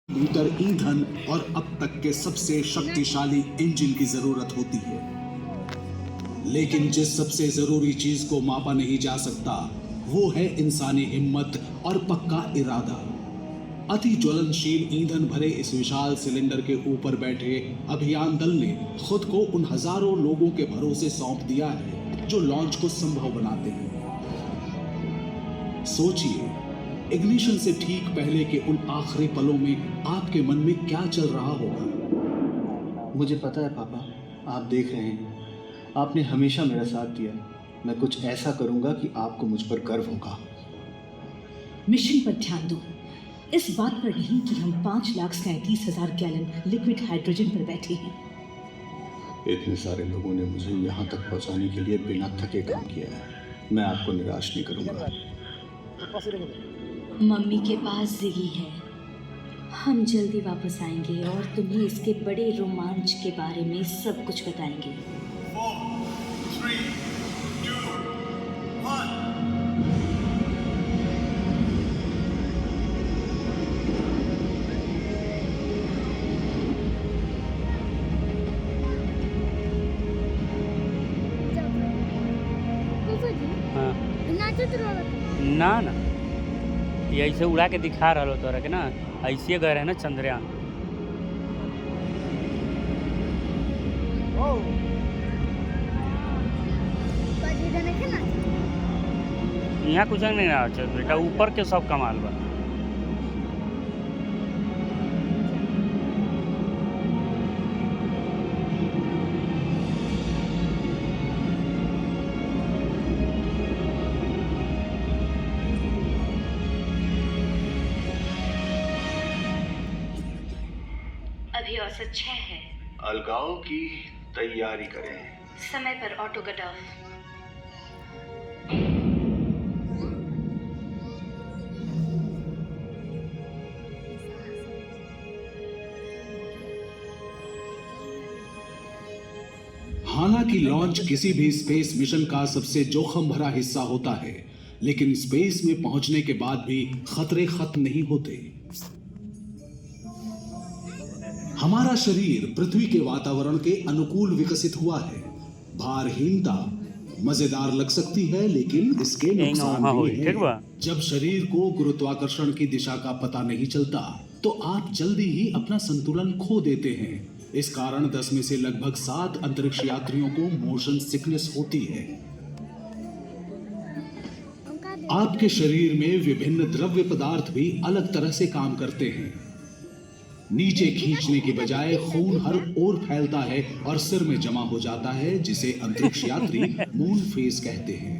Litre ईंधन और अब तक के सबसे शक्तिशाली इंजन की जरूरत होती है। लेकिन जिस सबसे जरूरी चीज को मापा नहीं जा सकता वो है इंसानी हिम्मत और पक्का इरादा। अति ज्वलनशील ईंधन भरे इस विशाल सिलेंडर के ऊपर बैठे अभियान दल ने खुद को उन हजारों लोगों के भरोसे सौंप दिया है जो लॉन्च को संभव बनाते हैं। सोचिए, इग्निशन से ठीक पहले के उन आखिरी पलों में आपके मन में क्या चल रहा होगा। मुझे पता है पापा, आप देख रहे हैं, आपने हमेशा मेरा साथ दिया। मैं कुछ ऐसा करूंगा कि आपको मुझ पर गर्व होगा। मिशन पर ध्यान दो, इस बात पर नहीं कि हम 5,37,000 गैलन लिक्विड हाइड्रोजन पर बैठे हैं। इतने सारे लोगों ने मुझे यहाँ तक पहुँचाने के लिए बिना थके काम किया है। मैं आपको निराश नहीं करूंगा। मम्मी के पास जिगी है, हम जल्दी वापस आएंगे और तुम्हें इसके बड़े रोमांच के बारे में सब कुछ बताएंगे। 4, 3, 2, 1। ना ना, ये ऐसे उड़ा के दिखा रहा तोरा के ना, ऐसे गए रहे ना चंद्रयान। यहाँ कुछ नहीं ना बेटा, ऊपर के सब कमाल बा। अभी औसत 6 है। अलगाव की तैयारी करें। समय पर ऑटो कट ऑफ। हालांकि लॉन्च किसी भी स्पेस मिशन का सबसे जोखिम भरा हिस्सा होता है, लेकिन स्पेस में पहुंचने के बाद भी खतरे खत्म नहीं होते। हमारा शरीर पृथ्वी के वातावरण के अनुकूल विकसित हुआ है। भारहीनता मजेदार लग सकती है, लेकिन इसके नुकसान भी हैं। जब शरीर को गुरुत्वाकर्षण की दिशा का पता नहीं चलता तो आप जल्दी ही अपना संतुलन खो देते हैं। इस कारण 10 में से लगभग 7 अंतरिक्ष यात्रियों को मोशन सिकनेस होती है। आपके शरीर में विभिन्न द्रव्य पदार्थ भी अलग तरह से काम करते हैं। नीचे खींचने के बजाय खून हर ओर फैलता है और सिर में जमा हो जाता है, जिसे अंतरिक्ष यात्री मून फेस कहते हैं।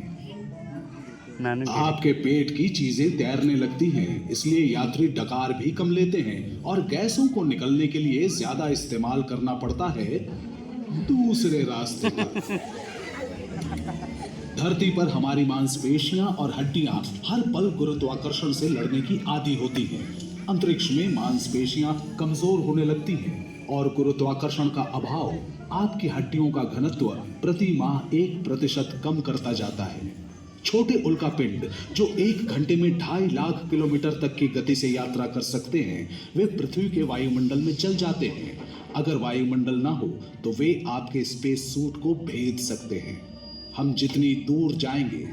आपके पेट की चीजें तैरने लगती हैं, इसलिए यात्री डकार भी कम लेते हैं और गैसों को निकलने के लिए ज्यादा इस्तेमाल करना पड़ता है दूसरे रास्ते पर। धरती पर हमारी मांसपेशियां और हड्डियां हर पल गुरुत्वाकर्षण से लड़ने की आदी होती हैं। अंतरिक्ष में मांसपेशियां कमजोर होने लगती हैं और गुरुत्वाकर्षण का अभाव आपकी हड्डियों का घनत्व प्रति माह 1% कम करता जाता है। छोटे उल्कापिंड जो 1 घंटे में 2.5 लाख किलोमीटर तक की गति से यात्रा कर सकते हैं, वे पृथ्वी के वायुमंडल में चल जाते हैं। अगर वायुमंडल ना हो तो वे आपके स्पेस सूट को भेद सकते हैं। हम जितनी दूर जाएंगे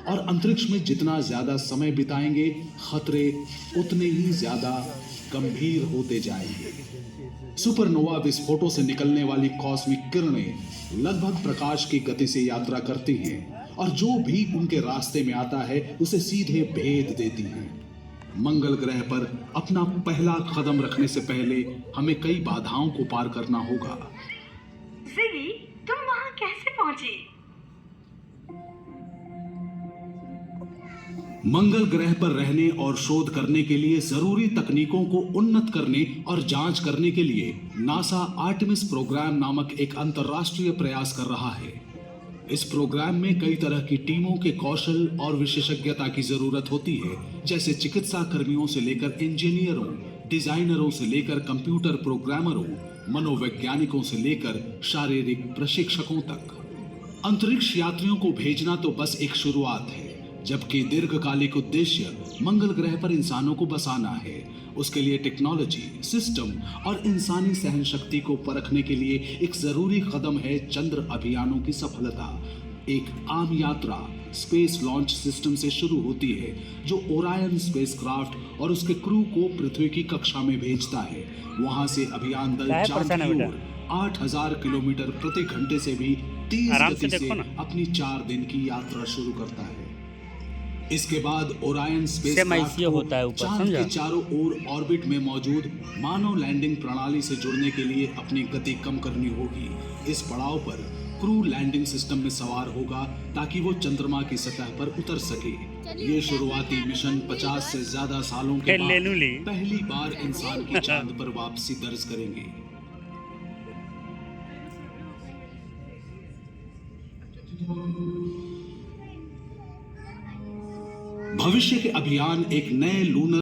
और अंतरिक्ष में जितना ज्यादा समय बिताएंगे, खतरे उतने ही ज्यादा गंभीर होते जाएंगे। सुपरनोवा विस्फोटों से निकलने वाली कॉस्मिक किरणें लगभग प्रकाश की गति से यात्रा करती हैं और जो भी उनके रास्ते में आता है उसे सीधे भेद देती हैं। मंगल ग्रह पर अपना पहला कदम रखने से पहले हमें कई बाधाओं को पार करना होगा। जिगी, तुम वहां कैसे पहुंची? मंगल ग्रह पर रहने और शोध करने के लिए जरूरी तकनीकों को उन्नत करने और जांच करने के लिए नासा आर्टेमिस प्रोग्राम नामक एक अंतर्राष्ट्रीय प्रयास कर रहा है। इस प्रोग्राम में कई तरह की टीमों के कौशल और विशेषज्ञता की जरूरत होती है, जैसे चिकित्सा कर्मियों से लेकर इंजीनियरों, डिजाइनरों से लेकर कंप्यूटर प्रोग्रामरों, मनोवैज्ञानिकों से लेकर शारीरिक प्रशिक्षकों तक। अंतरिक्ष यात्रियों को भेजना तो बस एक शुरुआत है। जबकि दीर्घकालिक उद्देश्य मंगल ग्रह पर इंसानों को बसाना है। उसके लिए टेक्नोलॉजी, सिस्टम और इंसानी सहन शक्ति को परखने के लिए एक जरूरी कदम है चंद्र अभियानों की सफलता। एक आम यात्रा स्पेस लॉन्च सिस्टम से शुरू होती है, जो ओरायन स्पेसक्राफ्ट और उसके क्रू को पृथ्वी की कक्षा में भेजता है। वहां से अभियान दल क्या है चांद परेशान है की बेटा? ओर 8000 किलोमीटर प्रति घंटे से भी तेज आराम से गति से देखो ना। अपनी 4 दिन की यात्रा शुरू करता है। इसके बाद ओरायन सेम स्पेसक्राफ्ट ऐसे होता है ऊपर, चांद समझा? के चारों ओर ऑर्बिट में मौजूद मानव लैंडिंग प्रणाली से जुड़ने के लिए अपनी गति कम करनी होगी। इस पड़ाव पर क्रू लैंडिंग सिस्टम में सवार होगा ताकि वो चंद्रमा की सतह पर उतर सके। ये शुरुआती मिशन 50 से ज्यादा सालों के ले लूं बाद ली। पहली बार इंसान की चांद पर वापसी दर्ज करेंगे। भविष्य के अभियान एक नए लूनर